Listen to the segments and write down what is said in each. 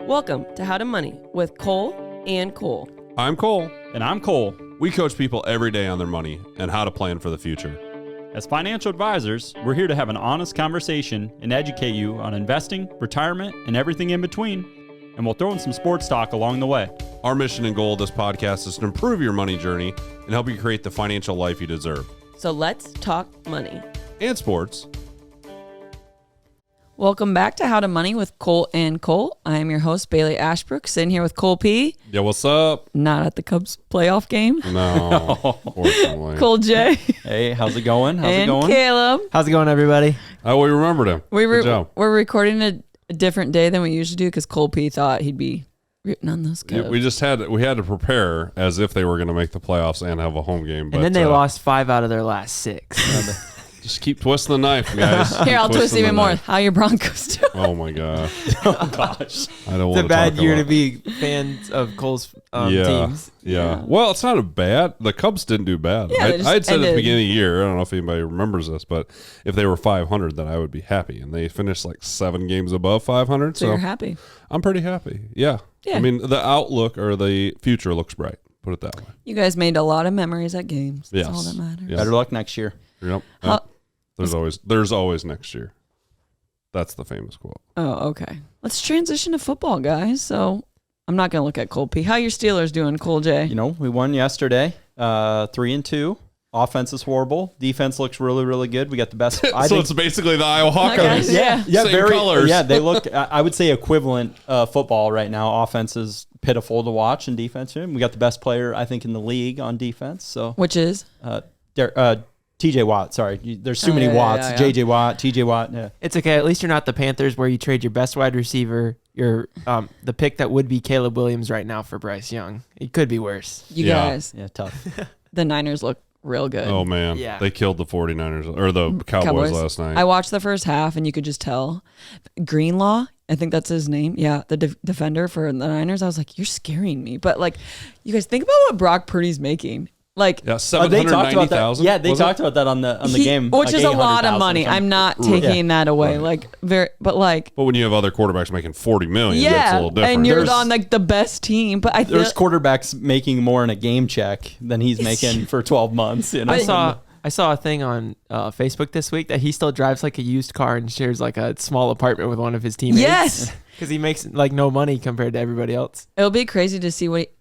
Welcome to How to Money with Cole and Cole. I'm Cole. And I'm Cole. We coach people every day on their money and how to plan for the future. As financial advisors, we're here to have an honest conversation and educate you on investing, retirement, and everything in between. And we'll throw in some sports talk along the way. Our mission and goal of this podcast is to improve your money journey and help you create the financial life you deserve. So let's talk money. And sports. Welcome back to How to Money with Cole and Cole. I am your host, Bailey Ashbrook, sitting here with Cole P. Yeah, what's up? Not at the Cubs playoff game. No, fortunately. Cole J. Hey, how's it going? And Caleb. How's it going, everybody? Oh, we remembered him. Good job. We're recording a different day than we usually do because Cole P thought he'd be rooting on those Cubs. We had to prepare as if they were going to make the playoffs and have a home game. But, And then they lost 5 out of their last 6. Just keep twisting the knife, guys. Here, I'll twist even more. How your Broncos do? Oh my gosh. Oh, gosh. I don't want It's a to bad talk year about to be fans of Cole's teams. Yeah. Well, it's not a bad. The Cubs didn't do bad. Yeah, I had said at the beginning of the year, I don't know if anybody remembers this, but if they were 500, then I would be happy. And they finished like 7 games above 500. So you're happy. I'm pretty happy. Yeah. I mean, the outlook or the future looks bright. Put it that way. You guys made a lot of memories at games. That's all that matters. Yes. Better luck next year. Yep. There's always next year. That's the famous quote. Oh, okay. Let's transition to football, guys. So I'm not going to look at Cole P. How your Steelers doing, Cole J? You know, we won yesterday, 3-2. Offense is horrible. Defense looks really, really good. We got the best. It's basically the Iowa Hawkeyes. Yeah. Same colors. Yeah, they look, I would say, equivalent football right now. Offense is pitiful to watch, and defense, we got the best player, I think, in the league on defense. So, Which is? TJ Watt, sorry. There's too many Watts. Yeah. JJ Watt, TJ Watt. Yeah. It's okay. At least you're not the Panthers where you trade your best wide receiver, the pick that would be Caleb Williams right now for Bryce Young. It could be worse. You guys. Yeah, tough. The Niners look real good. Oh, man. Yeah. They killed the 49ers or the Cowboys last night. I watched the first half, and you could just tell. Greenlaw, I think that's his name. Yeah, the defender for the Niners. I was like, you're scaring me. But, like, you guys think about what Brock Purdy's making. Like, yeah, 790,000. Yeah, they talked about that on the game, which like is a lot of money. I'm not taking that away. Right. But when you have other quarterbacks making $40 million, that's a little different. And you're on like the best team. But there's quarterbacks making more in a game check than he's making for 12 months. You know? I saw a thing on Facebook this week that he still drives like a used car and shares like a small apartment with one of his teammates. Yes, because he makes like no money compared to everybody else. It'll be crazy to see what.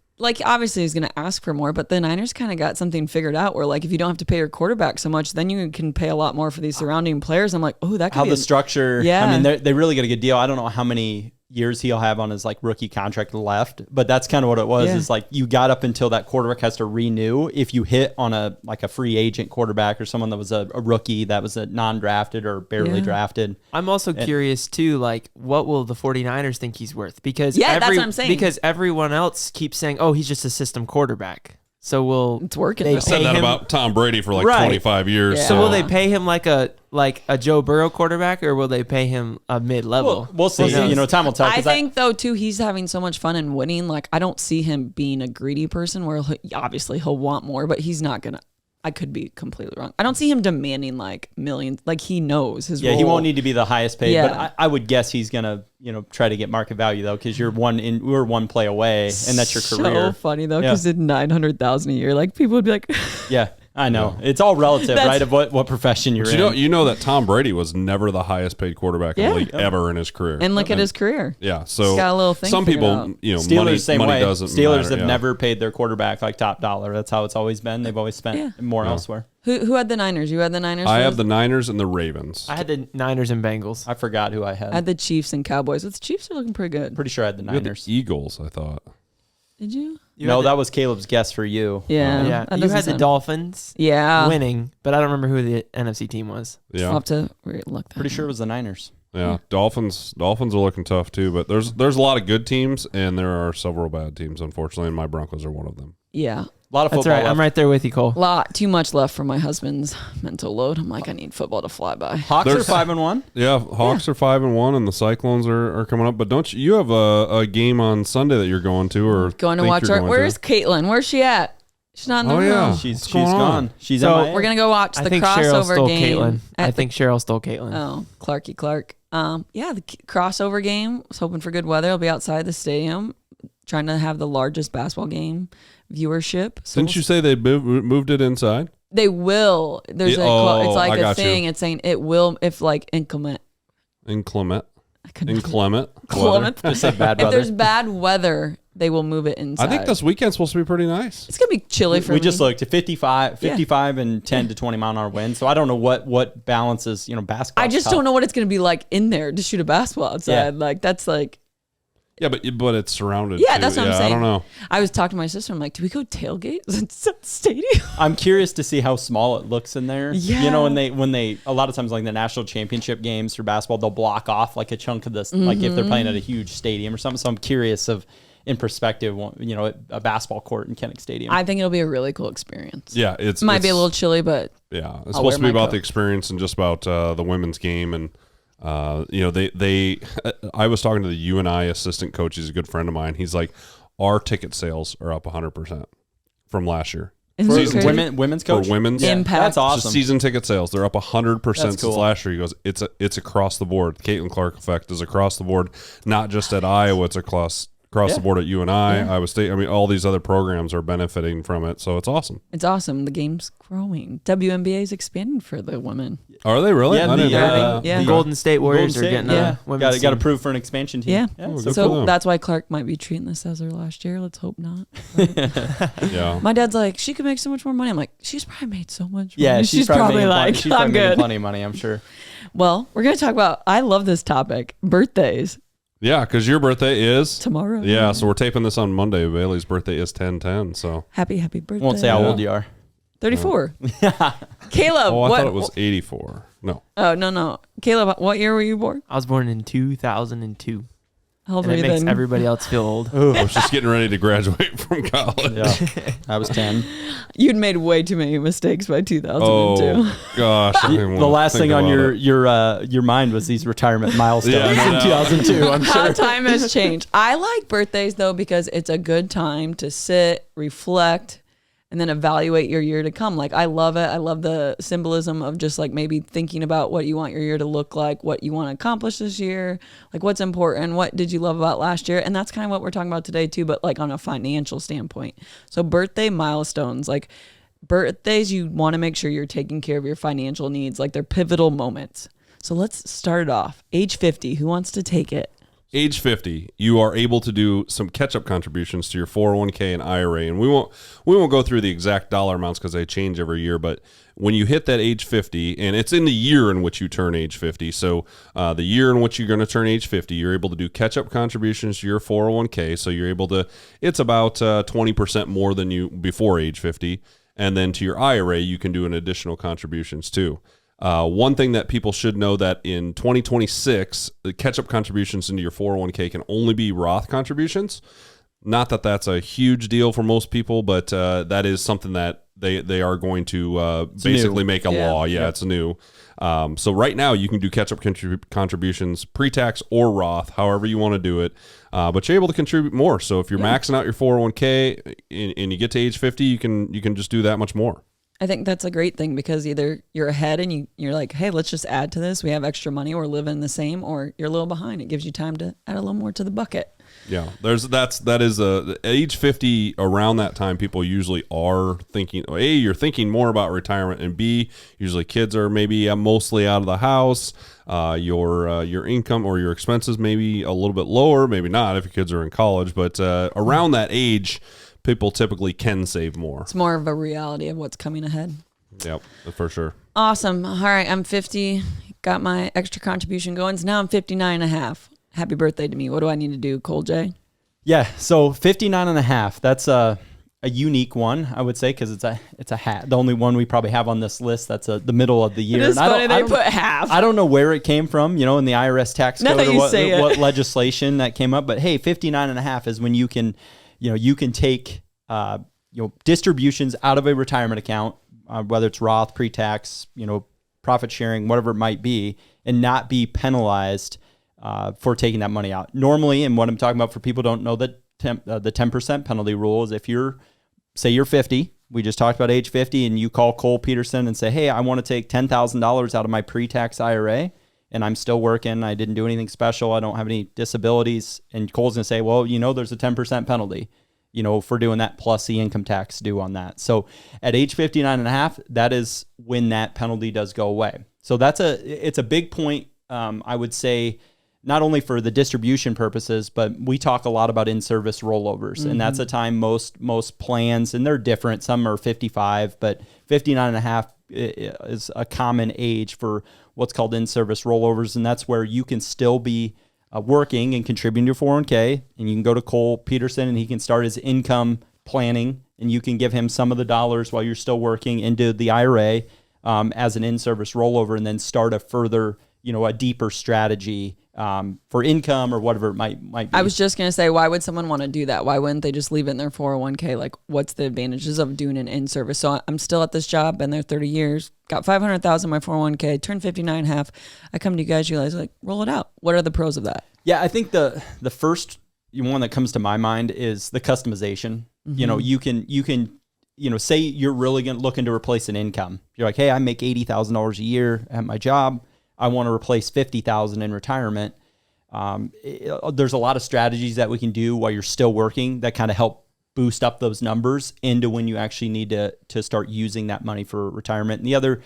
Obviously he's going to ask for more, but the Niners kind of got something figured out where, like, if you don't have to pay your quarterback so much, then you can pay a lot more for these surrounding players. I'm like, oh, that could be the structure. Yeah. I mean, they really get a good deal. I don't know how many years he'll have on his, like, rookie contract left, but that's kind of what it was. Is like you got up until that quarterback has to renew. If you hit on a free agent quarterback or someone that was a rookie that was a non-drafted or barely drafted. I'm also curious too, like, what will the 49ers think he's worth? Because that's what I'm saying. Because everyone else keeps saying, oh, he's just a system quarterback. So it's working. They said that about Tom Brady for like 25 years. Yeah. So will they pay him like a Joe Burrow quarterback, or will they pay him a mid-level? We'll see. Time will tell. I think though too, he's having so much fun and winning. Like, I don't see him being a greedy person where obviously he'll want more, but he's not gonna. I could be completely wrong. I don't see him demanding like millions. Like, he knows his role. He won't need to be the highest paid, but I would guess he's gonna, try to get market value though, because we're one play away, and that's your career. So funny though, because it's $900,000 a year. Like, people would be like, yeah. I know. It's all relative, right, of what profession you're in. You know that Tom Brady was never the highest paid quarterback in the league ever in his career. And look at his career. Yeah, so he's got a little thing some people, out. Steelers, same money way. doesn't Steelers matter, have never paid their quarterback like top dollar. That's how it's always been. They've always spent more elsewhere. Who had the Niners? You had the Niners? I have the Niners and the Ravens. I had the Niners and Bengals. I forgot who I had. I had the Chiefs and Cowboys. But the Chiefs are looking pretty good. Pretty sure I had the Niners. The Eagles, I thought. Did you? No, that was Caleb's guess for you. Yeah. You had the Dolphins winning, but I don't remember who the NFC team was. Yeah. I'll have to look that Pretty sure it was the Niners. Yeah, Dolphins are looking tough too, but there's a lot of good teams and there are several bad teams, unfortunately, and my Broncos are one of them. Yeah. A lot of football. That's right. I'm right there with you, Cole. Too much left for my husband's mental load. I'm like, I need football to fly by. Hawks are 5-1. Yeah, Hawks are 5-1, and the Cyclones are coming up. But don't you have a game on Sunday that you're going to, or going to watch our? Where's Caitlin? Where's she at? She's not in the Oh, room. yeah. She's going on? gone. She's So, MIA. We're gonna go watch I the think Cheryl crossover stole game. Caitlin. at I the- think Cheryl stole Caitlin. Oh, Clark. Yeah, the crossover game. I was hoping for good weather. I'll be outside the stadium, trying to have the largest basketball game viewership. So Didn't you say they moved it inside? They will. There's Yeah, it's like I a got you. thing. It's saying it will if like inclement. Inclement. I couldn't. Inclement. Inclement. Just say bad If weather. there's bad weather, they will move it inside. I think this weekend's supposed to be pretty nice. It's gonna be chilly for We me. just looked at 55 and 10 to 20 mile an hour wind. So I don't know what balances, basketball. I just don't know what it's gonna be like in there to shoot a basketball outside. Yeah. Like that's like. Yeah, but it's surrounded. Yeah, too. that's what I'm saying. I don't know. I was talking to my sister. I'm like, do we go tailgate at the stadium? I'm curious to see how small it looks in there. Yeah. When they a lot of times like the national championship games for basketball, they'll block off like a chunk of this, like if they're playing at a huge stadium or something. So I'm curious of, in perspective, a basketball court in Kinnick Stadium. I think it'll be a really cool experience. Yeah, It might be a little chilly, but Yeah, it's I'll wear supposed to be my about coat. the experience and just about the women's game. And they I was talking to the UNI assistant coach. He's a good friend of mine. He's like, our ticket sales are up 100% from last year. isn't it for crazy? women's coach. For women's, Yeah, Impact. that's awesome. just season ticket sales, they're up 100% since cool. last year. He goes, it's across the board. Caitlin Clark effect is across the board, not just at Iowa. It's across the board at UNI, Iowa State. I mean, all these other programs are benefiting from it, so it's awesome. It's awesome. The game's growing. WNBA is expanding for the women. Are they really? Yeah, I didn't know that. yeah. The Golden State Warriors Golden are getting State, a yeah. women's Got team. approved for an expansion team. Yeah. Oh, so good for So them. that's why Clark might be treating this as her last year. Let's hope not. Yeah. My dad's like, she could make so much more money. I'm like, she's probably made so much money. yeah, she's probably making like, she's probably I'm making good. plenty of money, I'm sure. Well, we're going to talk about, I love this topic, birthdays Yeah, because your birthday is tomorrow. Yeah, so we're taping this on Monday. Bailey's birthday is 10/10. So Happy birthday. Won't say how old you are. 34. Caleb, I what? thought it was 84. No, Oh, no. Caleb, what year were you born? I was born in 2002. How old And were it you makes then? everybody else feel old. I was just getting ready to graduate from college. Yeah, I was 10. You'd made way too many mistakes by 2002. Oh gosh, I didn't The wanna last think thing on about your mind was these retirement milestones Yeah, I in know. 2002. I'm How sure. time has changed. I like birthdays though because it's a good time to sit, reflect, and then evaluate your year to come. Like I love it. I love the symbolism of just like maybe thinking about what you want your year to look like, what you want to accomplish this year, like what's important, what did you love about last year, and that's kind of what we're talking about today too, but like on a financial standpoint. So birthday milestones, like birthdays, you want to make sure you're taking care of your financial needs, like they're pivotal moments. So let's start it off. Age 50, who wants to take it? Age 50, you are able to do some catch-up contributions to your 401k and IRA, and we won't go through the exact dollar amounts because they change every year. But when you hit that age 50, and it's in the year in which you turn age 50, so the year in which you're going to turn age 50, you're able to do catch-up contributions to your 401k. So you're able to, it's about 20% more than you before age 50, and then to your IRA, you can do an additional contributions too. One thing that people should know that in 2026, the catch-up contributions into your 401k can only be Roth contributions. Not that that's a huge deal for most people, but that is something that they are going to basically make a law. Yeah, it's new. So right now you can do catch-up contributions pre-tax or Roth, however you want to do it. But you're able to contribute more. So if you're maxing out your 401k and you get to age 50, you can just do that much more. I think that's a great thing because either you're ahead and you're like, hey, let's just add to this. We have extra money. We're living the same, or you're a little behind. It gives you time to add a little more to the bucket. Yeah, that is age 50. Around that time, people usually are thinking, A, you're thinking more about retirement, and B, usually kids are maybe mostly out of the house. Your income or your expenses maybe a little bit lower, maybe not if your kids are in college, but around that age, people typically can save more. It's more of a reality of what's coming ahead. Yep, for sure. Awesome. All right, I'm 50. Got my extra contribution going. So now I'm 59 and a half. Happy birthday to me. What do I need to do, Cole J? Yeah, so 59 and a half. That's a unique one, I would say, because it's a hat. The only one we probably have on this list that's the middle of the year. It is And funny they put half. I don't know where it came from, in the IRS tax Now code that or you say it. what legislation that came up. But hey, 59 and a half is when you can take distributions out of a retirement account, whether it's Roth, pre-tax, profit sharing, whatever it might be, and not be penalized for taking that money out. Normally, and what I'm talking about for people who don't know, the 10% penalty rule is if say you're 50, we just talked about age 50, and you call Cole Peterson and say, hey, I want to take $10,000 out of my pre-tax IRA, and I'm still working. I didn't do anything special. I don't have any disabilities. And Cole's going to say, well, there's a 10% penalty, for doing that plus the income tax due on that. So at age 59 and a half, that is when that penalty does go away. So it's a big point. I would say, not only for the distribution purposes, but we talk a lot about in-service rollovers. And that's a time most plans, and they're different. Some are 55, but 59 and a half is a common age for what's called in-service rollovers. And that's where you can still be working and contributing to your 401k, and you can go to Cole Peterson and he can start his income planning, and you can give him some of the dollars while you're still working into the IRA as an in-service rollover, and then start a further, a deeper strategy for income or whatever it might be. I was just going to say, why would someone want to do that? Why wouldn't they just leave it in their 401k? Like, what's the advantages of doing an in-service? So I'm still at this job, been there 30 years, got $500,000 in my 401k, turned 59 and a half. I come to you guys, you guys like, roll it out. What are the pros of that? Yeah, I think the first one that comes to my mind is the customization. You can say you're really looking to replace an income. You're like, hey, I make $80,000 a year at my job. I want to replace $50,000 in retirement. There's a lot of strategies that we can do while you're still working that kind of help boost up those numbers into when you actually need to start using that money for retirement. And the other,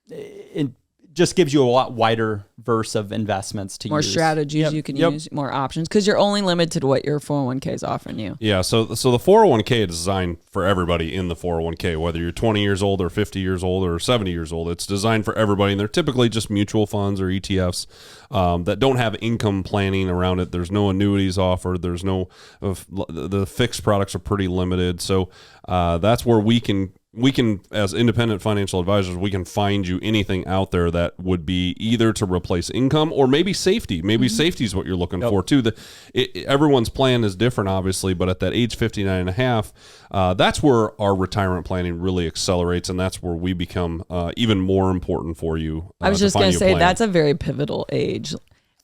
it just gives you a lot wider verse of investments to use. More strategies you can use, more options, because you're only limited to what your 401k is offering you. Yeah, so the 401k is designed for everybody in the 401k, whether you're 20 years old or 50 years old or 70 years old. It's designed for everybody, and they're typically just mutual funds or ETFs that don't have income planning around it. There's no annuities offered. There's no the fixed products are pretty limited. So that's where we can, as independent financial advisors, we can find you anything out there that would be either to replace income or maybe safety. Maybe safety is what you're looking for too. Everyone's plan is different, obviously, but at that age 59 and a half, that's where our retirement planning really accelerates, and that's where we become even more important for you. I was just going to say, that's a very pivotal age.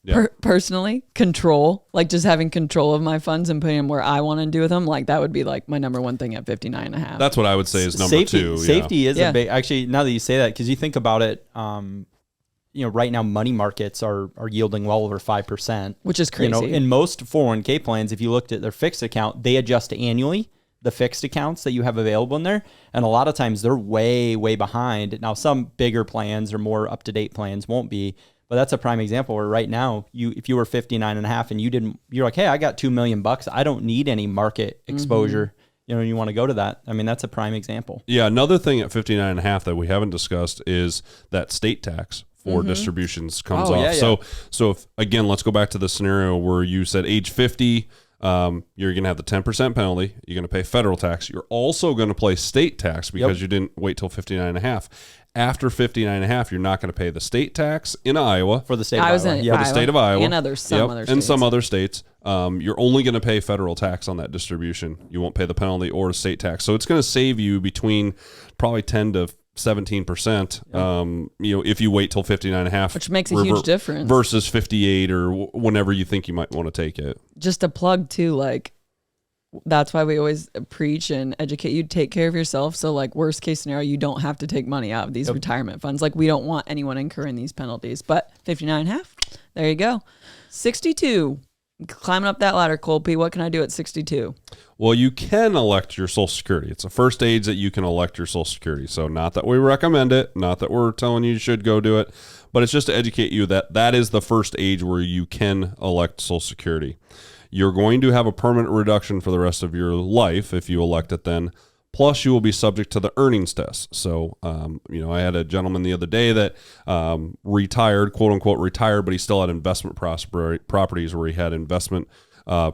Yeah. Personally, control, like just having control of my funds and putting them where I want to do with them, like that would be like my number one thing at 59 and a half. That's what I would say is number two. Safety is a big, actually, now that you say that, because you think about it, right now money markets are yielding well over 5%. Which is crazy. In most 401k plans, if you looked at their fixed account, they adjust annually, the fixed accounts that you have available in there. And a lot of times they're way, way behind. Now, some bigger plans or more up-to-date plans won't be. But that's a prime example where right now, if you were 59 and a half and you're like, hey, I got $2 million. I don't need any market exposure. You want to go to that. I mean, that's a prime example. Yeah. Another thing at 59 and a half that we haven't discussed is that state tax for distributions comes off. Yeah. So if, again, let's go back to the scenario where you said age 50, you're going to have the 10% penalty. You're going to pay federal tax. You're also going to pay state tax because you didn't wait till 59 and a half. After 59 and a half, you're not going to pay the state tax in Iowa. For the state of Iowa. For the state of Iowa. And other states. And some other states. You're only going to pay federal tax on that distribution. You won't pay the penalty or state tax. So it's going to save you between probably 10 to 17%, if you wait till 59 and a half. Which makes a huge difference. Versus 58 or whenever you think you might want to take it. Just a plug too, like, that's why we always preach and educate you to take care of yourself. So like worst case scenario, you don't have to take money out of these retirement funds. Like we don't want anyone incurring these penalties, but 59 and a half, there you go. 62, climbing up that ladder, Colby. What can I do at 62? Well, you can elect your Social Security. It's the first age that you can elect your Social Security. So not that we recommend it, not that we're telling you should go do it, but it's just to educate you that is the first age where you can elect Social Security. You're going to have a permanent reduction for the rest of your life if you elect it then. Plus, you will be subject to the earnings test. So, I had a gentleman the other day that retired, quote unquote retired, but he still had investment properties where he had investment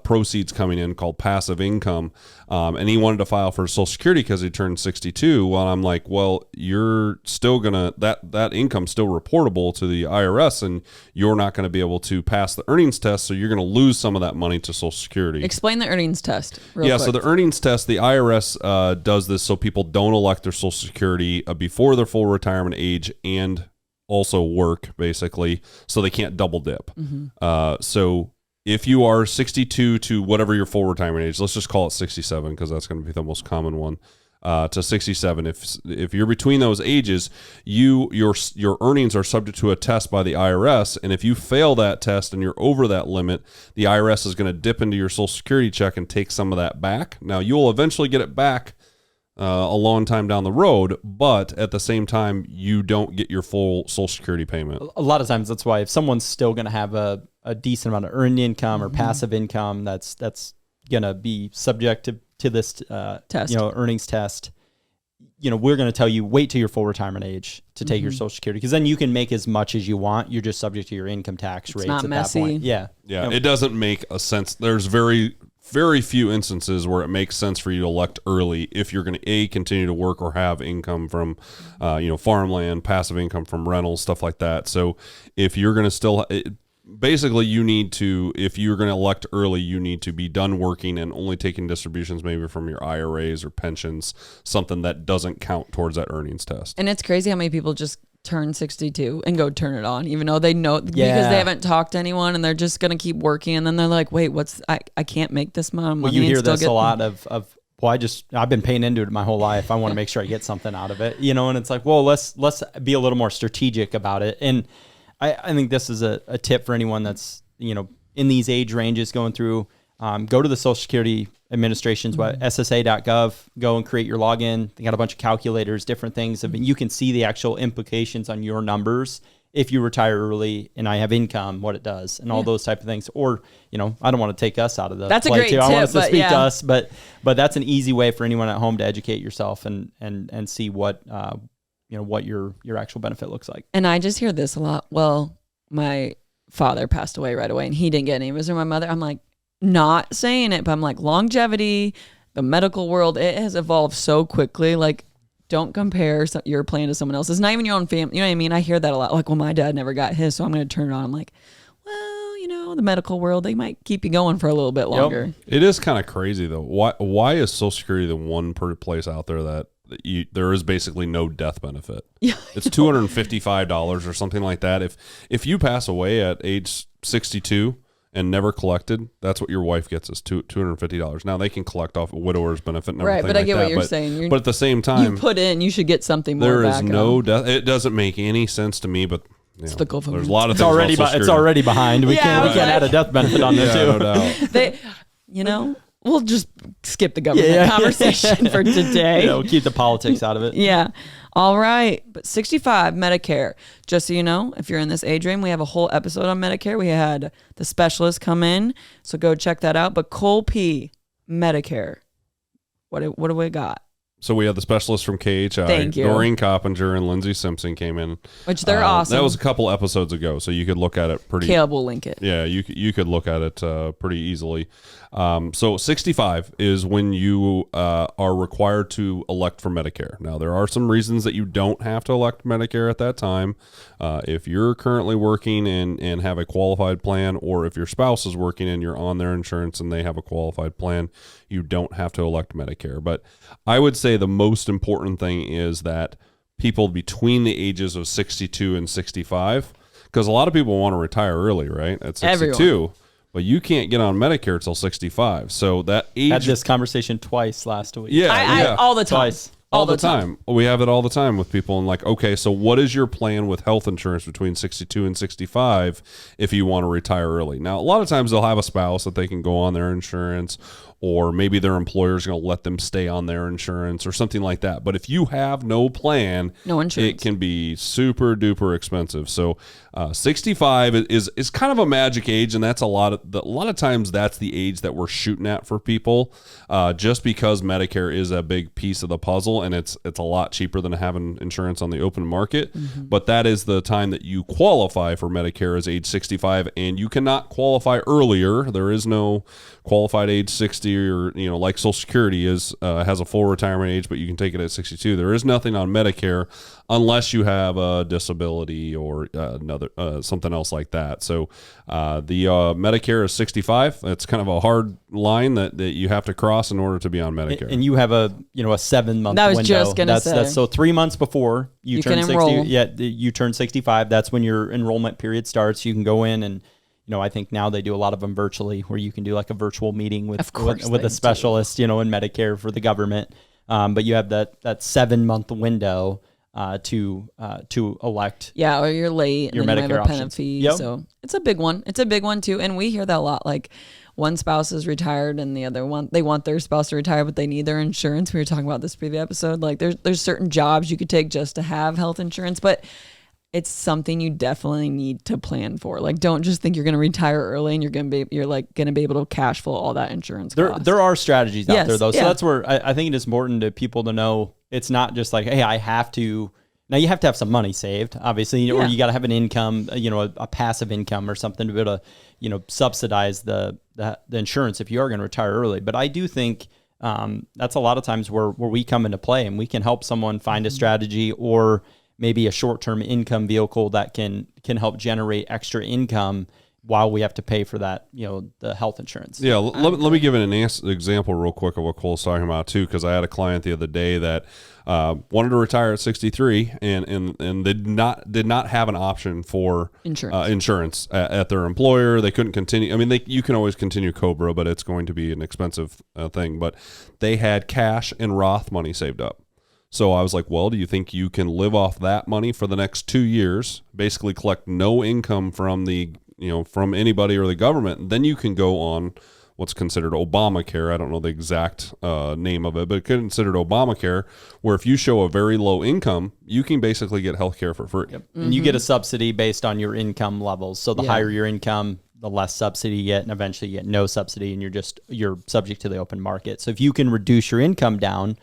proceeds coming in called passive income. And he wanted to file for Social Security because he turned 62. Well, I'm like, well, you're still that income's still reportable to the IRS, and you're not going to be able to pass the earnings test. So you're going to lose some of that money to Social Security. Explain the earnings test real quick. So the earnings test, the IRS does this so people don't elect their Social Security before their full retirement age and also work, basically, so they can't double dip. So if you are 62 to whatever your full retirement age, let's just call it 67 because that's going to be the most common one. to 67. If you're between those ages, your earnings are subject to a test by the IRS, and if you fail that test and you're over that limit, the IRS is going to dip into your Social Security check and take some of that back. Now, you'll eventually get it back a long time down the road, but at the same time, you don't get your full Social Security payment. A lot of times, that's why if someone's still going to have a decent amount of earned income or passive income, that's going to be subject to this test. Earnings test. We're going to tell you wait till your full retirement age to take your Social Security, because then you can make as much as you want. You're just subject to your income tax rates not at messy. that point. Yeah. It doesn't make a sense. There's very few instances where it makes sense for you to elect early if you're going to continue to work or have income from farmland, passive income from rentals, stuff like that. So if you're going to still basically you need to, if you're going to elect early, you need to be done working and only taking distributions maybe from your IRAs or pensions, something that doesn't count towards that earnings test. And it's crazy how many people just turn 62 and go turn it on, even though they know because they haven't talked to anyone and they're just going to keep working. And then they're like, wait, I can't make this amount of money. Well, you hear this a lot of well, I've been paying into it my whole life. I want to make sure I get something out of it, and it's like, well, let's be a little more strategic about it. And I think this is a tip for anyone that's, in these age ranges going through, go to the Social Security Administration's SSA.gov, go and create your login. They got a bunch of calculators, different things. I mean, you can see the actual implications on your numbers if you retire early and I have income, what it does, and all those type of things. Or, I don't want to take us out of the that's play a great too. tip, I want us to but speak to us, but that's an easy way for anyone at home to educate yourself and see what what your actual benefit looks like. And I just hear this a lot. Well, my father passed away right away and he didn't get any. Was there my mother? I'm like, not saying it, but I'm like, longevity, the medical world, it has evolved so quickly. Like, don't compare your plan to someone else's. Not even your own family. You know what I mean? I hear that a lot. Like, well, my dad never got his, so I'm going to turn it on. I'm like, well, the medical world, they might keep you going for a little bit longer. Yep. It is kind of crazy though. Why is Social Security the one place out there that there is basically no death benefit? Yeah, it's $255 or something like that. If you pass away at age 62 and never collected, that's what your wife gets is $250. Now they can collect off a widower's benefit and everything, right? But I get like what you're that. saying. But at the same time, you put in, you should get something more. There is back no on. death. It doesn't make any sense to me. But it's the government. There's a lot of It's things. it's already behind. We can't add a death benefit on there too. No doubt. We'll just skip the government conversation for today. We'll keep the politics out of it. Yeah. All right. But 65, Medicare. Just so you know, if you're in this age range, we have a whole episode on Medicare. We had the specialist come in, so go check that out. But Cole P, Medicare. What do we got? So we had the specialists from KHI. Thank you. Doreen Coppinger and Lindsay Simpson came in. Which they're awesome. That was a couple episodes ago, so you could look at it pretty. Caleb will link it. Yeah, you could look at it pretty easily. So 65 is when you are required to elect for Medicare. Now, there are some reasons that you don't have to elect Medicare at that time. If you're currently working and have a qualified plan, or if your spouse is working and you're on their insurance and they have a qualified plan, you don't have to elect Medicare. But I would say the most important thing is that people between the ages of 62 and 65, because a lot of people want to retire early, right? At 62. Everyone. But you can't get on Medicare till 65. So that age. Had this conversation twice last week. Yeah, I all the time. Twice. All the time. We have it all the time with people. And like, okay, so what is your plan with health insurance between 62 and 65 if you want to retire early? Now, a lot of times they'll have a spouse that they can go on their insurance, or maybe their employer is going to let them stay on their insurance or something like that. But if you have no plan, no insurance, it can be super duper expensive. So 65 is kind of a magic age, and that's a lot of times that's the age that we're shooting at for people, just because Medicare is a big piece of the puzzle, and it's a lot cheaper than having insurance on the open market. Mm-hmm. But that is the time that you qualify for Medicare is age 65, and you cannot qualify earlier. There is no qualified age 60, or like Social Security has a full retirement age, but you can take it at 62. There is nothing on Medicare unless you have a disability or another something else like that. So the Medicare is 65. It's kind of a hard line that you have to cross in order to be on Medicare. And you have a 7-month window. I was just gonna say. That's so 3 months before you turn 60. Enroll. Yeah, you turn 65. That's when your enrollment period starts. You can go in and. I think now they do a lot of them virtually, where you can do like a virtual meeting with a specialist, in Medicare for the government. But you have that 7-month window to elect. Yeah, or you're late your and then Medicare you have a options. penalty. Yep. So it's a big one. It's a big one too. And we hear that a lot. Like one spouse is retired and the other one, they want their spouse to retire, but they need their insurance. We were talking about this previous episode. Like there's certain jobs you could take just to have health insurance, but it's something you definitely need to plan for. Like, don't just think you're going to retire early and you're going to be able to cash flow all that insurance costs. There are strategies out there though. So yeah. that's where I think it is important to people to know it's not just like, hey, I have to. Now you have to have some money saved, obviously, or you got to have an income, a passive income or something to be able to, subsidize the insurance if you are going to retire early. But I do think that's a lot of times where we come into play, and we can help someone find a strategy or maybe a short-term income vehicle that can help generate extra income while we have to pay for that, the health insurance. Yeah, let me give an example real quick of what Cole's talking about too, because I had a client the other day that wanted to retire at 63 and did not have an option for insurance at their employer. They couldn't continue. I mean, you can always continue COBRA, but it's going to be an expensive thing. But they had cash and Roth money saved up. So I was like, well, do you think you can live off that money for the next 2 years, basically collect no income from from anybody or the government? Then you can go on what's considered Obamacare. I don't know the exact name of it, but it's considered Obamacare, where if you show a very low income, you can basically get health care for free. Yep. Mm-hmm. And you get a subsidy based on your income levels. So the higher your income, the less subsidy you get, and eventually you get no subsidy, and you're subject to the open market. So if you can reduce your income down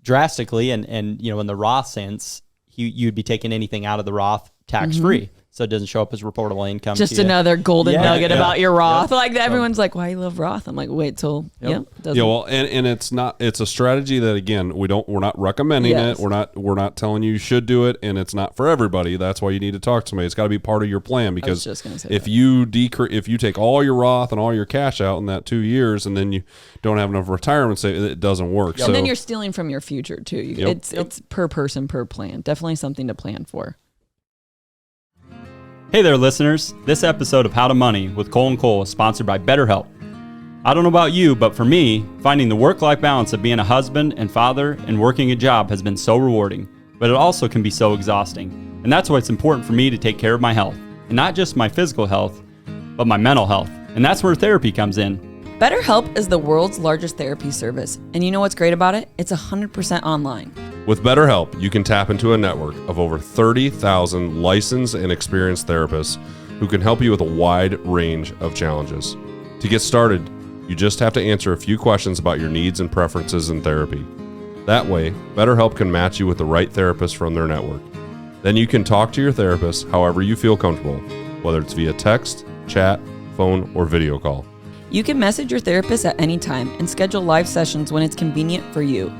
drastically, and in the Roth sense, you'd be taking anything out of the Roth tax-free. So it doesn't show up as reportable income. Just another golden nugget about your Roth. Yep. Like everyone's like, why you love Roth? I'm like, wait till well, and it's a strategy that, again, we're not recommending it. We're not telling you should do it, and it's not for everybody. That's why you need to talk to somebody. It's got to be part of your plan, because if you take all your Roth and all your cash out in that 2 years and then you don't have enough retirement savings, it doesn't work. Yep. And then you're stealing from your future too. It's per person per plan. Definitely something to plan for. Hey there, listeners. This episode of How to Money with Cole and Cole is sponsored by BetterHelp. I don't know about you, but for me, finding the work-life balance of being a husband and father and working a job has been so rewarding, but it also can be so exhausting. And that's why it's important for me to take care of my health, and not just my physical health, but my mental health. And that's where therapy comes in. BetterHelp is the world's largest therapy service. And you know what's great about it? It's 100% online. With BetterHelp, you can tap into a network of over 30,000 licensed and experienced therapists who can help you with a wide range of challenges. To get started, you just have to answer a few questions about your needs and preferences in therapy. That way, BetterHelp can match you with the right therapist from their network. Then you can talk to your therapist however you feel comfortable, whether it's via text, chat, phone, or video call. You can message your therapist at any time and schedule live sessions when it's convenient for you.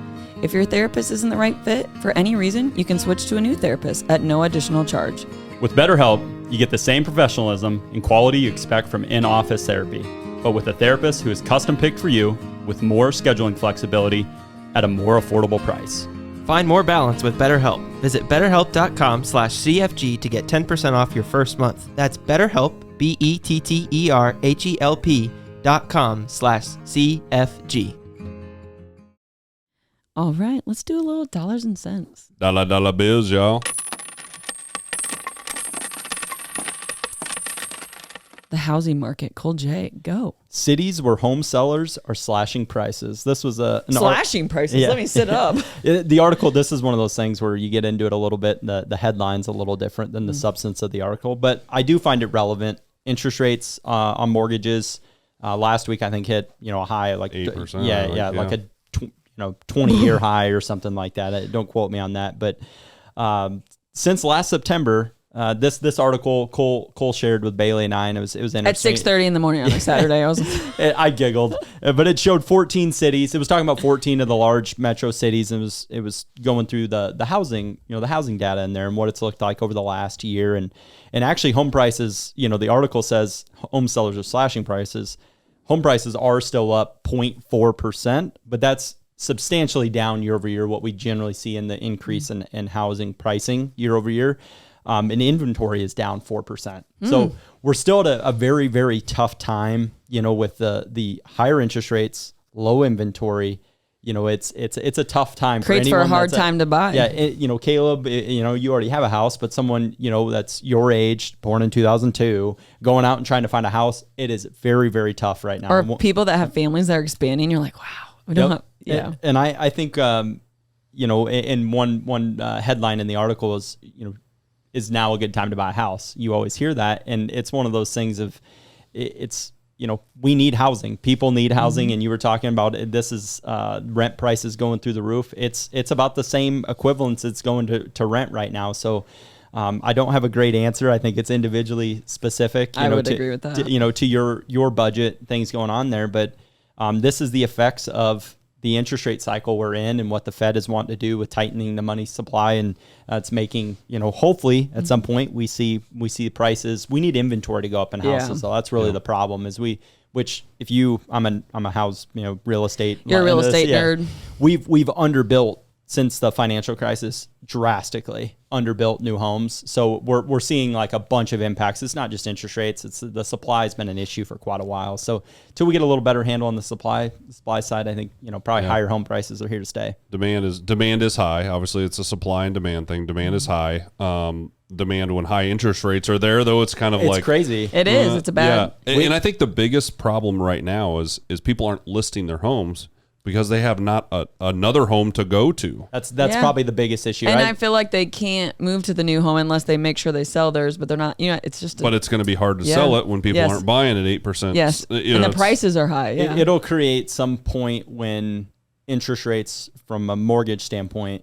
If your therapist isn't the right fit for any reason, you can switch to a new therapist at no additional charge. With BetterHelp, you get the same professionalism and quality you expect from in-office therapy, but with a therapist who is custom picked for you with more scheduling flexibility at a more affordable price. Find more balance with BetterHelp. Visit BetterHelp.com/CFG to get 10% off your first month. That's BetterHelp, BetterHelp.com/CFG. All right, let's do a little dollars and cents. Dollar bills, y'all. The housing market. Cole J, go. Cities where home sellers are slashing prices. This was slashing prices. Let me sit up. The article. This is one of those things where you get into it a little bit. The headline's a little different than the substance of the article, but I do find it relevant. Interest rates on mortgages last week I think hit a high like 8%. Like a 20-year high or something like that. Don't quote me on that, but since last September. This article Cole shared with Bailey and I, and it was interesting. At 6:30 in the morning on a Saturday. I giggled, but it showed 14 cities. It was talking about 14 of the large metro cities, and it was going through the housing, the housing data in there and what it's looked like over the last year, and actually home prices. The article says home sellers are slashing prices. Home prices are still up 0.4%, but that's substantially down year over year. What we generally see in the increase in housing pricing year over year. And inventory is down 4%. So we're still at a very, very tough time, with the higher interest rates, low inventory, it's a tough time. Creates for for a anyone hard time to buy. Yeah, Caleb, you already have a house, but someone, that's your age, born in 2002, going out and trying to find a house, it is very, very tough right now. Or people that have families that are expanding, you're like, wow, we don't have, yeah. And I think, in one headline in the article is now a good time to buy a house. You always hear that. And it's one of those things of we need housing. People need housing. And you were talking about this is rent prices going through the roof. It's about the same equivalence it's going to rent right now. So I don't have a great answer. I think it's individually specific. I would agree with that. To your budget, things going on there. But this is the effects of the interest rate cycle we're in and what the Fed is wanting to do with tightening the money supply. And it's making, hopefully at some point we see prices. We need inventory to go up in houses. Yeah. So that's really the problem is I'm a house, real estate. You're a real estate nerd. We've underbuilt since the financial crisis, drastically underbuilt new homes. So we're seeing like a bunch of impacts. It's not just interest rates. It's the supply has been an issue for quite a while. So till we get a little better handle on the supply side, I think, probably higher home prices are here to stay. Demand is high. Obviously it's a supply and demand thing. Demand is high. Demand when high interest rates are there, though, it's kind of it's crazy. It is. It's a bad. Yeah. And I think the biggest problem right now is people aren't listing their homes because they have not another home to go to. That's probably the biggest issue. And I feel like they can't move to the new home unless they make sure they sell theirs, but they're not, it's just. But it's going to be hard to sell it when people aren't buying at 8%. Yes. And the prices are high. Yeah. It'll create some point when interest rates from a mortgage standpoint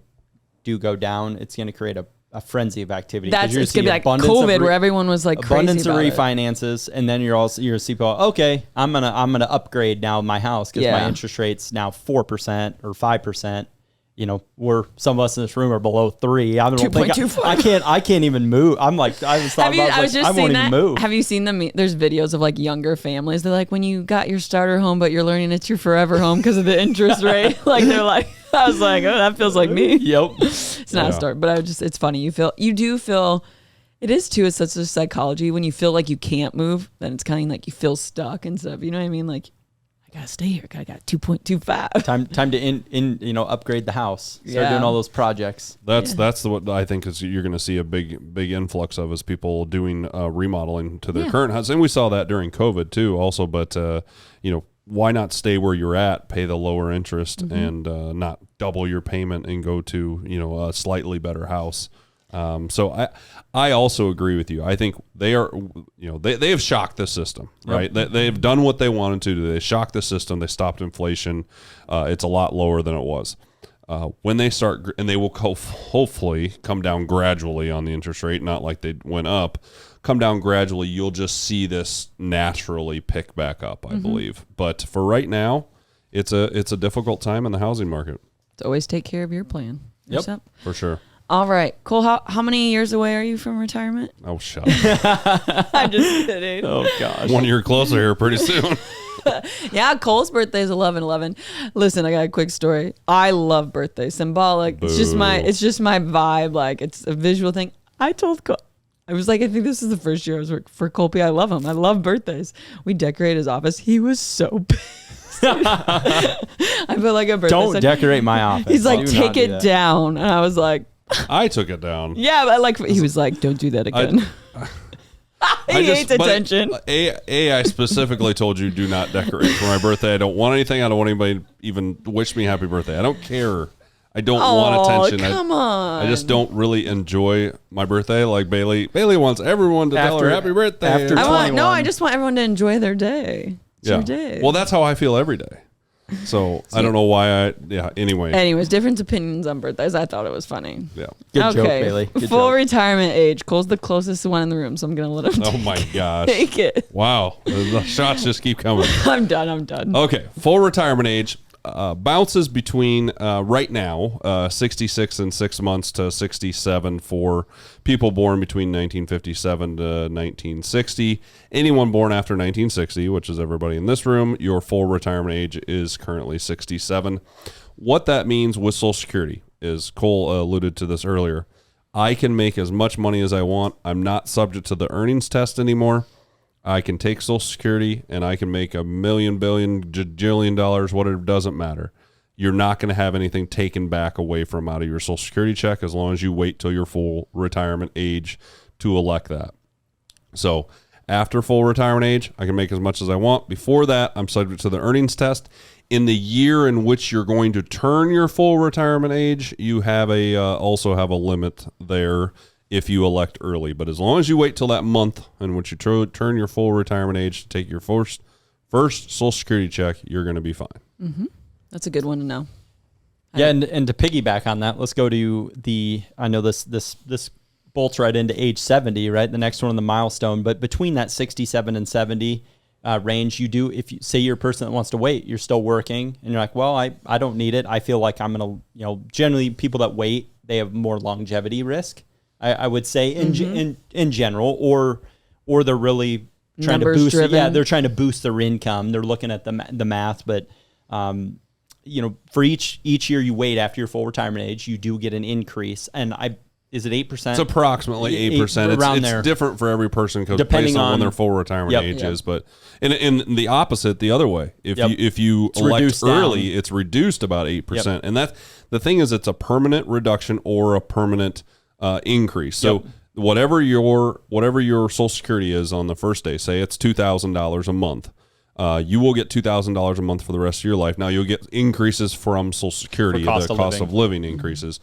do go down. It's going to create a frenzy of activity. It's going to be like COVID where everyone was like abundance crazy of refinances, and then you're see people, okay, I'm gonna upgrade now my house because my interest rate's now 4% or 5%. We're some of us in this room are below 3. I don't think I can't even move. I'm like I won't even move. Have you seen them? There's videos of like younger families. They're like when you got your starter home, but you're learning it's your forever home because of the interest rate. Like they're like. I was like, oh, that feels like me. Yep. It's not a start, but it's funny. You do feel, it is too, it's such a psychology. When you feel like you can't move, then it's kind of like you feel stuck and stuff. You know what I mean? Like, I got to stay here. I got 2.25. Time to upgrade the house. Start doing all those projects. That's what I think is you're going to see a big influx of is people doing remodeling to their current house. And we saw that during COVID too also, but why not stay where you're at, pay the lower interest, and not double your payment and go to a slightly better house? So I also agree with you. I think they are they have shocked the system, right? They've done what they wanted to. They shocked the system. They stopped inflation. It's a lot lower than it was. When they start, and they will hopefully come down gradually on the interest rate, not like they went up. Come down gradually, you'll just see this naturally pick back up, I believe. But for right now, it's a difficult time in the housing market. To always take care of your plan. Yep, for sure. All right, Cole. How many years away are you from retirement? Oh, shut up! I'm just kidding. Oh gosh, 1 year closer here pretty soon. Yeah, Cole's birthday is 11/11. Listen, I got a quick story. I love birthdays. Symbolic. Boo. It's just my vibe. Like it's a visual thing. I told Cole. I was like, I think this is the first year I was working for Colby. I love him. I love birthdays. We decorated his office. He was so pissed. I feel like a birthday. Don't decorate my office. He's like, take it down. And I was like, I took it down. Yeah, but he was like, don't do that again. He hates attention. I specifically told you do not decorate for my birthday. I don't want anything. I don't want anybody to even wish me happy birthday. I don't care. I don't want attention. Come on. I just don't really enjoy my birthday like Bailey. Bailey wants everyone to tell her happy birthday. I just want everyone to enjoy their day. It's your day. Well, that's how I feel every day. So I don't know why anyway. Anyways, different opinions on birthdays. I thought it was funny. Yeah. Good joke, Bailey. Good Full joke. Retirement age. Cole's the closest one in the room, so I'm going to let him Oh my gosh. take it. Wow. The shots just keep coming. I'm done. Okay. Full retirement age. Bounces between right now 66 and 6 months to 67 for people born between 1957 to 1960. Anyone born after 1960, which is everybody in this room, your full retirement age is currently 67. What that means with Social Security is, Cole alluded to this earlier, I can make as much money as I want. I'm not subject to the earnings test anymore. I can take Social Security and I can make $1 million, billion, jillion, whatever, doesn't matter. you're not going to have anything taken back away from out of your Social Security check as long as you wait till your full retirement age to elect that. So after full retirement age, I can make as much as I want. Before that, I'm subject to the earnings test. In the year in which you're going to turn your full retirement age, you have also have a limit there if you elect early. But as long as you wait till that month in which you turn your full retirement age to take your first Social Security check, you're going to be fine. Mm-hmm. That's a good one to know. Yeah, and to piggyback on that, let's go to I know this bolts right into age 70, right? The next one on the milestone. But between that 67 and 70 range, you do, if you say you're a person that wants to wait, you're still working, and you're like, well, I don't need it. I feel like I'm going to, generally people that wait, they have more longevity risk, I would say in general, or they're really trying Numbers to boost. driven. Yeah, they're trying to boost their income. They're looking at the math, but for each year you wait after your full retirement age, you do get an increase. And is it 8%? It's approximately 8%. Around it's there. different for every person Depending based on when on their full retirement Yep. age Yep. is. But in the opposite, the other way, if you It's elect reduced early, down. it's reduced about 8%. Yep. And that the thing is, it's a permanent reduction or a permanent increase. So whatever your Social Security is on the first day, say it's $2,000 a month. You will get $2,000 a month for the rest of your life. Now you'll get increases from Social Security, For the cost of living increases,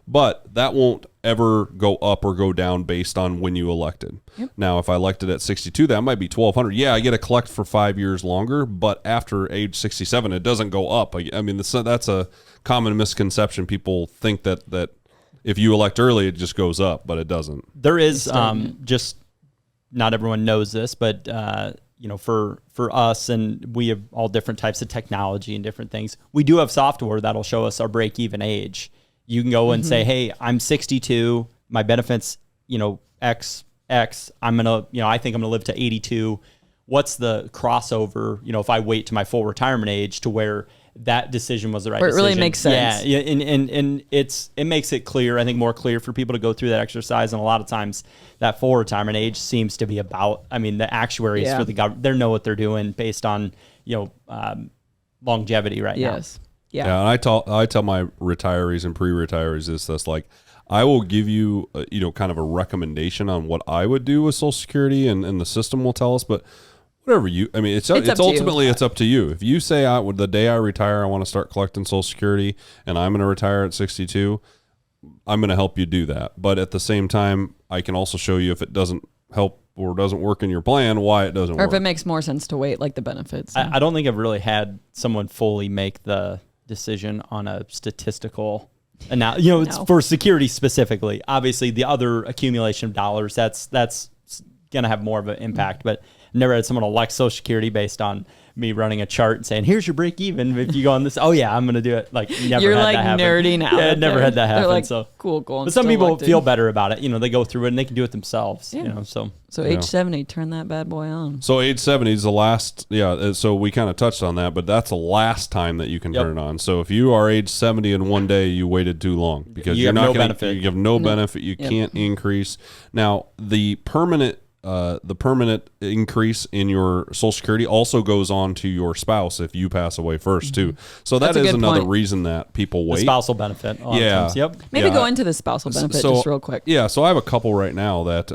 but that won't ever go up or go down based on when you elected. Yep. Now, if I elected at 62, that might be $1,200. Yeah, I get to collect for 5 years longer, but after age 67, it doesn't go up. I mean, that's a common misconception. People think that if you elect early, it just goes up, but it doesn't. There is just not everyone knows this, but for us, and we have all different types of technology and different things. We do have software that'll show us our break-even age. You can go and say, "Hey, I'm 62. My benefits, X. I'm gonna, I think I'm gonna live to 82. What's the crossover? If I wait to my full retirement age to where that decision was the right Where it decision. really makes sense. Yeah, and it makes it clear, I think, more clear for people to go through that exercise. And a lot of times that full retirement age seems to be about, the actuaries for the government, they know what they're doing based on, longevity right now. Yes. Yeah, and I tell my retirees and pre-retirees this like, I will give you kind of a recommendation on what I would do with Social Security, and the system will tell us, but whatever it's ultimately it's up to you. If you say the day I retire, I want to start collecting Social Security and I'm going to retire at 62, I'm going to help you do that. But at the same time, I can also show you if it doesn't help or doesn't work in your plan, why it doesn't work. Or if it makes more sense to wait, like the benefits. I don't think I've really had someone fully make the decision on a statistical it's for security specifically. Obviously, the other accumulation of dollars, that's going to have more of an impact, but never had someone elect Social Security based on me running a chart and saying, here's your break even. If you go on this, oh yeah, I'm going to do it. Like, never You're had like that happen. nerding out. Yeah, never had that happen. They're like, so cool. But some people feel better about it. They go through it and they can do it themselves. Yeah. So age 70, turn that bad boy on. So age 70 is the last. Yeah. So we kind of touched on that, but that's the last time that you can turn it on. So if you are age 70 and one day you waited too long because you're not going to, you have no benefit. You can't increase. Now the permanent increase in your Social Security also goes on to your spouse if you pass away first too. So that's another reason that people wait. The spousal benefit. Yeah. Yep. Maybe go into the spousal benefit just real quick. Yeah. So I have a couple right now that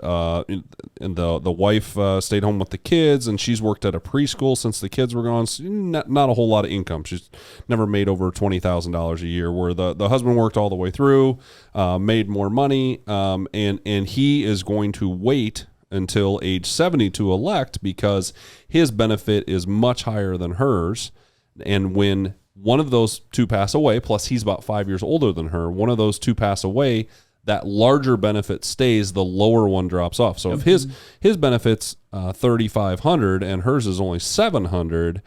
and the wife stayed home with the kids, and she's worked at a preschool since the kids were gone. So not a whole lot of income. She's never made over $20,000 a year. Where the husband worked all the way through, made more money, and he is going to wait until age 70 to elect because his benefit is much higher than hers. And when one of those two pass away, plus he's about 5 years older than her, one of those two pass away, that larger benefit stays, the lower one drops off. So if his benefit's $3,500 and hers is only $700,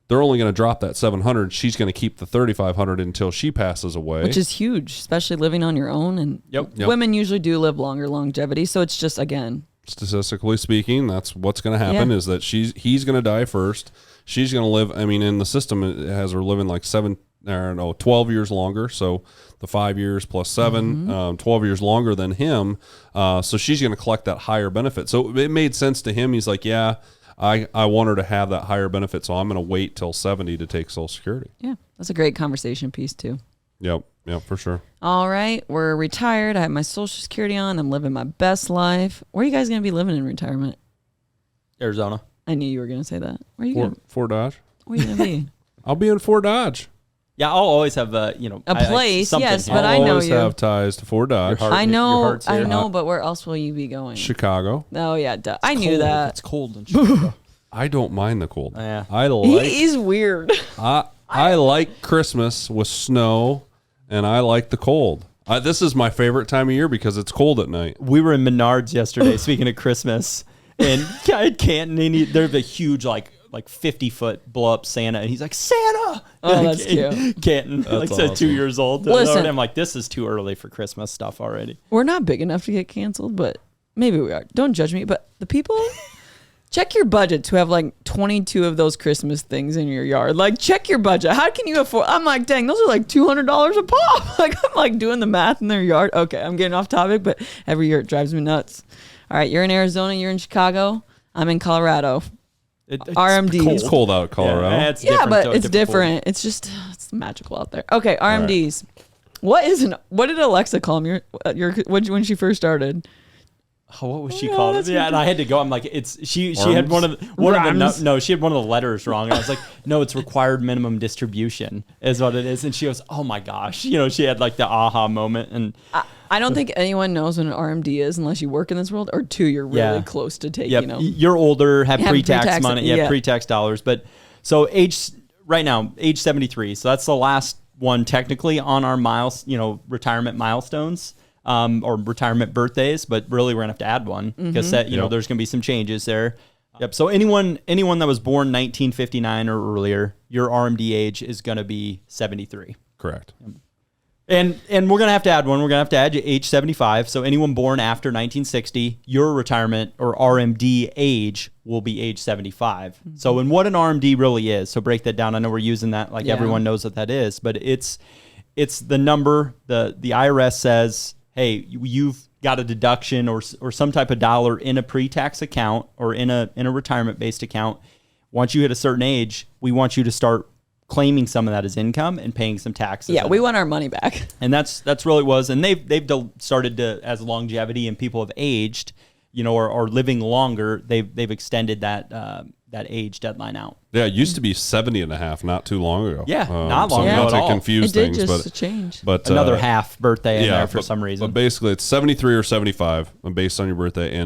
they're only going to drop that $700. She's going to keep the $3,500 until she passes away, which is huge, especially living on your own. And women usually do live longer longevity. So it's just, again, statistically speaking, that's what's going to happen is that he's going to die first. She's going to live. In the system, it has her living like 12 years longer. So the 5 years plus 7, 12 years longer than him. So she's going to collect that higher benefit. So it made sense to him. He's like, yeah, I want her to have that higher benefit, so I'm going to wait till 70 to take Social Security. Yeah, that's a great conversation piece too. Yep, for sure. All right, we're retired. I have my Social Security on. I'm living my best life. Where are you guys going to be living in retirement? Arizona. I knew you were going to say that. Where are you going? Fort Dodge. Where are you going to be? I'll be in Fort Dodge. Yeah, I'll always have a place. Yes, here. but I I'll know always you. have ties to Fort Dodge. I know, but where else will you be going? Chicago. Oh yeah, duh. I knew that. It's cold in Chicago. I don't mind the cold. Yeah. He's weird. I like Christmas with snow, and I like the cold. This is my favorite time of year because it's cold at night. We were in Menards yesterday, speaking of Christmas, and Canton, there's a huge, like 50-foot blow-up Santa, and he's like, Santa! Oh, that's cute. Canton, awesome. 2 years old. Listen. I'm like, this is too early for Christmas stuff already. We're not big enough to get canceled, but maybe we are. Don't judge me, but the people... Check your budget to have like 22 of those Christmas things in your yard. Like, check your budget. How can you afford? I'm like, dang, those are like $200 a pop. Like, I'm like doing the math in their yard. Okay, I'm getting off topic, but every year it drives me nuts. All right, you're in Arizona. You're in Chicago. I'm in Colorado. RMDs. It's cold out in Colorado. Yeah, but it's different. It's just it's magical out there. Okay, RMDs. Right. What did Alexa call them? When she first started? Oh, what was she called? Yeah, and I had to go. I'm like, she had one of the she had one of the letters wrong. And I was like, no, it's required minimum distribution is what it is. And she goes, oh my gosh, she had like the aha moment. And I don't think anyone knows what an RMD is unless you work in this world, or two, you're really close to take. Yep. You're older, have pre-tax money, pre-tax dollars. But so right now, age 73. So that's the last one technically on our retirement milestones. Or retirement birthdays, but really we're gonna have to add one because there's gonna be some changes there. Yep. So anyone that was born 1959 or earlier, your RMD age is gonna be 73. Correct. And we're gonna have to add one. We're gonna have to add age 75. So anyone born after 1960, your retirement or RMD age will be age 75. Mm-hmm. So and what an RMD really is. So break that down. I know we're using that like everyone knows what that is, but it's the number the IRS says, hey, you've got a deduction or some type of dollar in a pre-tax account or in a retirement-based account. Once you hit a certain age, we want you to start claiming some of that as income and paying some taxes. Yeah, we want our money back. And that's really was. And they've started to, as longevity and people have aged, or living longer, they've extended that age deadline out. Yeah, it used to be 70 and a half not too long ago. Yeah, not long ago not at to all. confuse it did things, just but change. But another half birthday in there for some reason. But basically, it's 73 or 75 based on your birthday.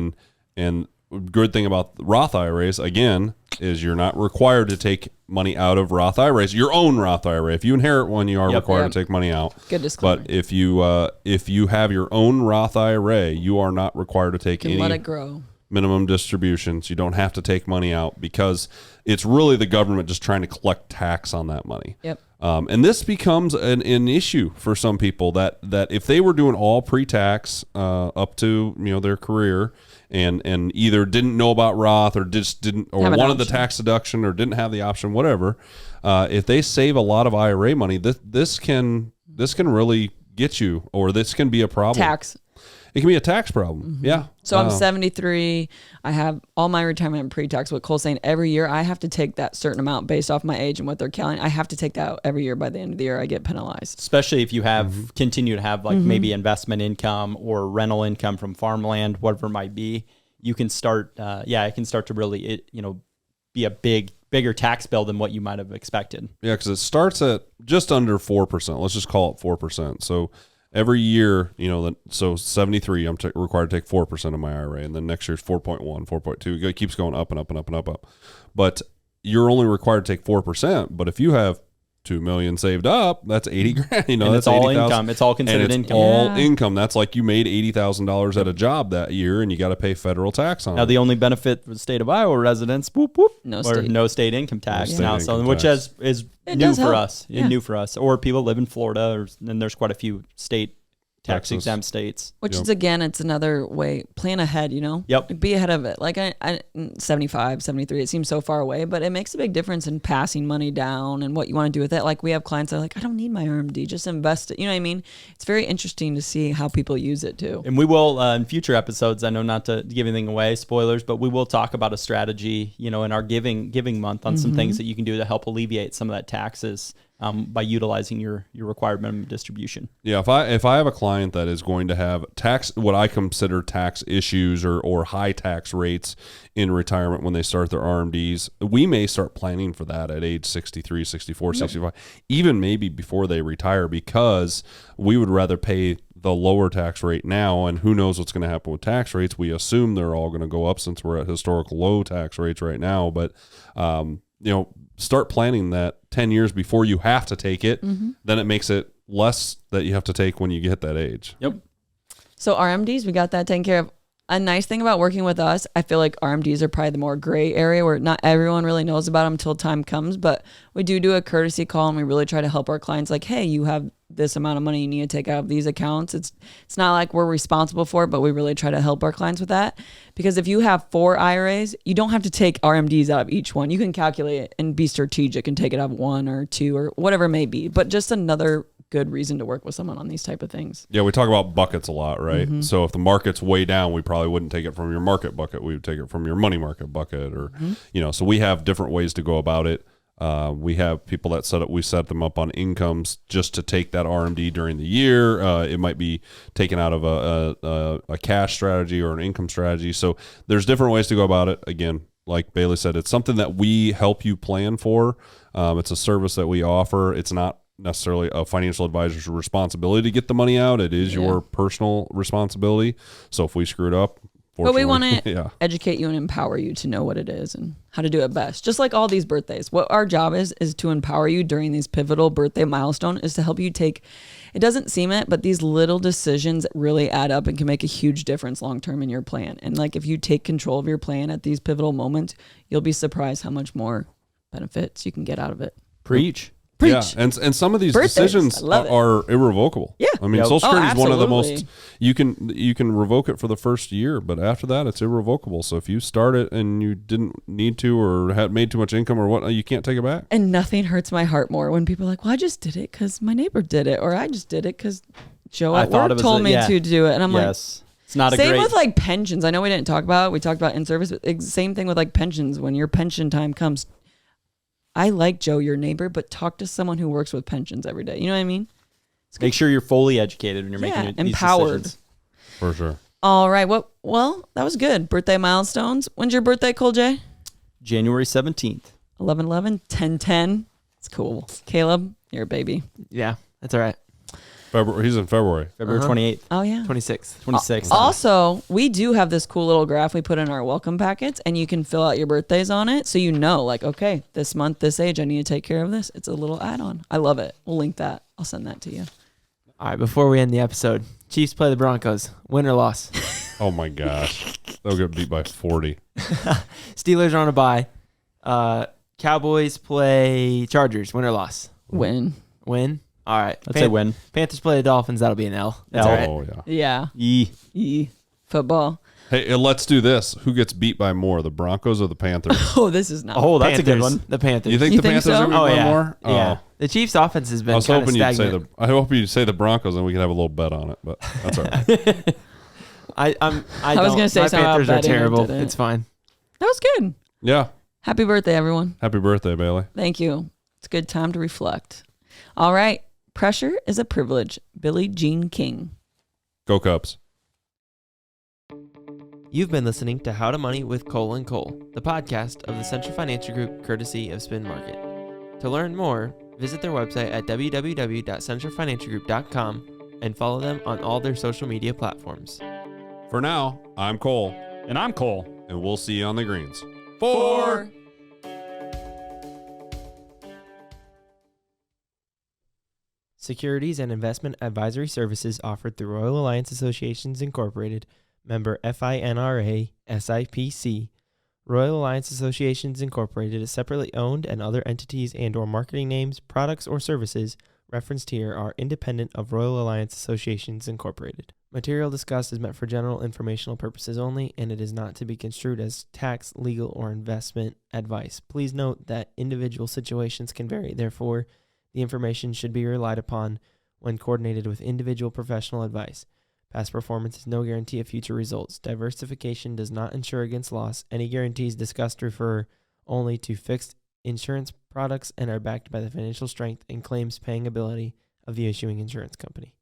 And good thing about Roth IRAs again is you're not required to take money out of Roth IRAs. Your own Roth IRA. If you inherit one, you are required to take money out. Good disclaimer. But if you have your own Roth IRA, you are not required to take any. Let it grow. Minimum distributions. You don't have to take money out because it's really the government just trying to collect tax on that money. Yep. And this becomes an issue for some people that if they were doing all pre-tax up to their career and either didn't know about Roth or just didn't or wanted the tax deduction or didn't have the option, whatever, if they save a lot of IRA money, this can really get you, or this can be a problem. Tax. It can be a tax problem. Mm-hmm. Yeah. So I'm 73. I have all my retirement pre-tax. What Cole's saying, every year I have to take that certain amount based off my age and what they're counting. I have to take that out every year. By the end of the year, I get penalized. Especially if you have continue to have maybe investment income or rental income from farmland, whatever it might be. You can start. It can start to really be a bigger tax bill than what you might have expected. Yeah, because it starts at just under 4%. Let's just call it 4%. So every year, so 73, I'm required to take 4% of my IRA, and then next year's 4.1, 4.2. It keeps going up and up and up and up. But you're only required to take 4%. But if you have $2 million saved up, that's $80,000. And that's it's all income. It's all considered income. All income. That's like you made $80,000 at a job that year, and you got to pay federal tax on it. Now the only benefit for the state of Iowa residents, no state income tax which is new for us. New for us. Or people live in Florida, and there's quite a few state tax exempt states. Which is, again, it's another way, plan ahead, you know? Yep. Like, be ahead of it. Like 75, 73, it seems so far away, but it makes a big difference in passing money down and what you want to do with it. Like we have clients that are like, I don't need my RMD, just invest it. You know what I mean? It's very interesting to see how people use it too. And we will, in future episodes, I know not to give anything away, spoilers, but we will talk about a strategy, you know, in our giving month on some things that you can do to help alleviate some of that taxes by utilizing your required minimum distribution. Yeah, if I have a client that is going to have what I consider tax issues or high tax rates in retirement when they start their RMDs, we may start planning for that at age 63, 64, 65, even maybe before they retire, because we would rather pay the lower tax rate now, and who knows what's going to happen with tax rates. We assume they're all going to go up since we're at historical low tax rates right now, but you know, start planning that 10 years before you have to take it. Then it makes it less that you have to take when you get that age. Yep. So RMDs, we got that taken care of. A nice thing about working with us, I feel like RMDs are probably the more gray area where not everyone really knows about them until time comes, but we do a courtesy call and we really try to help our clients like, hey, you have this amount of money you need to take out of these accounts. It's not like we're responsible for it, but we really try to help our clients with that. Because if you have 4 IRAs, you don't have to take RMDs out of each one. You can calculate it and be strategic and take it out of 1 or 2 or whatever it may be. But just another good reason to work with someone on these type of things. Yeah, we talk about buckets a lot, right? So if the market's way down, we probably wouldn't take it from your market bucket. We would take it from your money market bucket, or you know. So we have different ways to go about it. We have people that we set them up on incomes just to take that RMD during the year. It might be taken out of a cash strategy or an income strategy. So there's different ways to go about it. Again, like Bailey said, it's something that we help you plan for. It's a service that we offer. It's not necessarily a financial advisor's responsibility to get the money out. It is your personal responsibility. So if we screw it up, but we want to educate you and empower you to know what it is and how to do it best. Just like all these birthdays, what our job is to empower you during these pivotal birthday milestone, is to help you take, it doesn't seem it, but these little decisions really add up and can make a huge difference long-term in your plan. And like, if you take control of your plan at these pivotal moments, you'll be surprised how much more benefits you can get out of it. Preach. Yeah, and some of these decisions are irrevocable. Yeah, I mean, Social Security is one of the most, absolutely. you can revoke it for the first year, but after that, it's irrevocable. So if you start it and you didn't need to, or had made too much income or whatnot, you can't take it back. And nothing hurts my heart more when people are like, well, I just did it because my neighbor did it, or I just did it because Joe at work told me to do it. And I'm like, it's not same with like pensions. I know we didn't talk about it. We talked about in-service, but same thing with like pensions. When your pension time comes, I like Joe, your neighbor, but talk to someone who works with pensions every day. You know what I mean? Make sure you're fully educated when you're making these empowered. decisions. For sure. All right. Well, that was good. Birthday milestones. When's your birthday, Cole J? January 17th. 11/11, 10/10. It's cool. Caleb, you're a baby. Yeah, that's all right. He's in February. February 28th. Oh, yeah. 26th. 26th. Also, we do have this cool little graph we put in our welcome packets, and you can fill out your birthdays on it. So you know, like, okay, this month, this age, I need to take care of this. It's a little add-on. I love it. We'll link that. I'll send that to you. All right, before we end the episode, Chiefs play the Broncos. Win or loss? Oh, my gosh. They'll get beat by 40. Steelers are on a bye. Cowboys play Chargers. Win or loss? Win. Win? All right. Let's say win. Panthers play the Dolphins. That'll be an L. That's all right. Oh, yeah. Yeah. Football. Hey, let's do this. Who gets beat by more, the Broncos or the Panthers? Oh, this is not. Oh, that's a good one. The Panthers. You think the Panthers so? are going to beat by more? Yeah. Oh. The Chiefs' offense has been I was kind of hoping stagnant. I hope you'd say the Broncos, and we can have a little bet on it, but that's all right. I was going to say my something about Panthers are betting, terrible. didn't. It's fine. That was good. Yeah. Happy birthday, everyone. Happy birthday, Bailey. Thank you. It's a good time to reflect. All right. Pressure is a privilege. Billie Jean King. Go Cubs. You've been listening to How to Money with Cole and Cole, the podcast of the Central Financial Group, courtesy of Spin Market. To learn more, visit their website at www.centralfinancialgroup.com and follow them on all their social media platforms. For now, I'm Cole. And I'm Cole. And we'll see you on the greens. 4. Securities and investment advisory services offered through Royal Alliance Associations Incorporated, member FINRA, SIPC. Royal Alliance Associations Incorporated is separately owned, and other entities and/or marketing names, products, or services referenced here are independent of Royal Alliance Associations Incorporated. Material discussed is meant for general informational purposes only, and it is not to be construed as tax, legal, or investment advice. Please note that individual situations can vary. Therefore, the information should be relied upon when coordinated with individual professional advice. Past performance is no guarantee of future results. Diversification does not insure against loss. Any guarantees discussed refer only to fixed insurance products and are backed by the financial strength and claims paying ability of the issuing insurance company.